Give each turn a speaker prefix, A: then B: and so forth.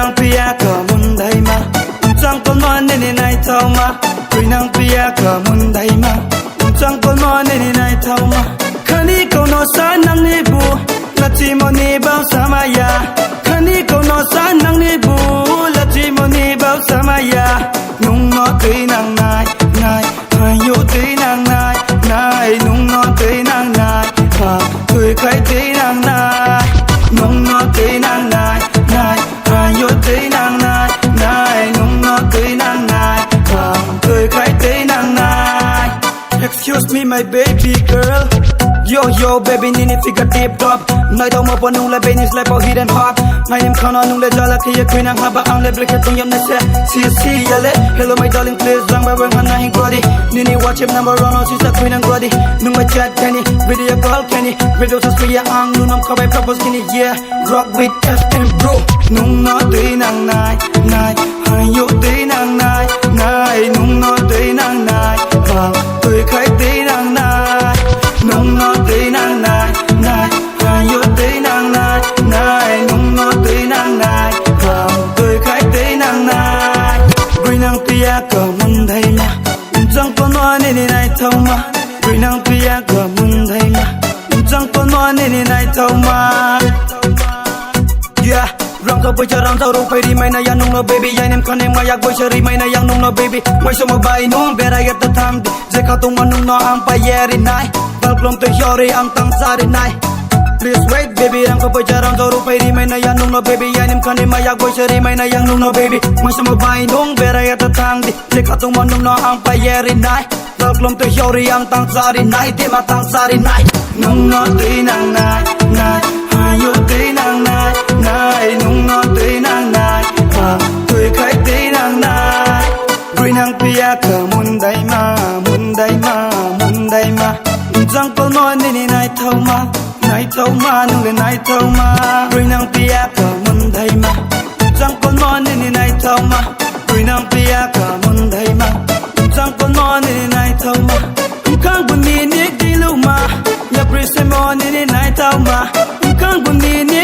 A: nang pia ka mun dai ma chang kon ma ne ne nai thau ma kui nang pia ka mun dai ma chang kon ma ne ne nai thau ma khani ko no sa nang ni bu la chi mo ni bao sa ma ya khani ko no sa nang ni bu la chi mo ni bao sa ma ya nung no tui nang nai nai yo tui nang nai nai nung no tui nang nai ha tui khai tui nang nai nung no tui nang nai nai yo tui nang nai nai nung no tui nang nai ha tui khai tui nang nai. Excuse me my baby girl. Yo yo baby nini figure deep drop. Nai tau mo pa nung la benis lai pau hidden hot. Nai nim khana nung le jala kiya queen ang haba ang le blicket tong yam na se. See yale. Hello my darling please rang ba wang hana hing body. Nini watch him number one she's a queen ang body. Nung ma chat kenny video call kenny. Video sa suya ang nunam kabay propose kini yeah. Rock with FM bro. Nung no tui nang nai nai. Yo tui nang nai nai. Nung no tui nang nai. Tui khai tui nang nai. Nung no tui nang nai nai. Yo tui nang nai nai. Nung no tui nang nai. Tui khai tui nang nai. Bui nang pia ka mun dai ma. Chang kon no ne ne nai thau ma. Bui nang pia ka mun dai ma. Chang kon no ne ne nai thau ma. Yeah. Rang ka boy charang tau rong pai ri mai na yang nung no baby yang nem kan nem ngayak boy chari mai na yang nung no baby mai so mo bai nung bera ya ta tham di je ka tung manung no ang pa yeri nai bal plom te yori ang tang sari nai. Please wait baby rang ka boy charang tau rong pai ri mai na yang nung no baby yang nem kan nem ngayak boy chari mai na yang nung no baby mai so mo bai nung bera ya ta tham di je ka tung manung no ang pa yeri nai bal plom te yori ang tang sari nai te ma tang sari nai. Nung no tui nang nai nai yo tui nang nai nai nung no tui nang nai tui khai tui nang nai. Bui nang pia ka mun dai ma mun dai ma mun dai ma chang ko no ni ni nai thau ma nung le nai thau ma. Bui nang pia ka mun dai ma chang ko no ni ni nai thau ma. Bui nang pia ka mun dai ma chang ko no ni ni nai thau ma. Kang bun ni ni di lu ma ya bri se mo ni ni nai thau ma. Kang bun ni ni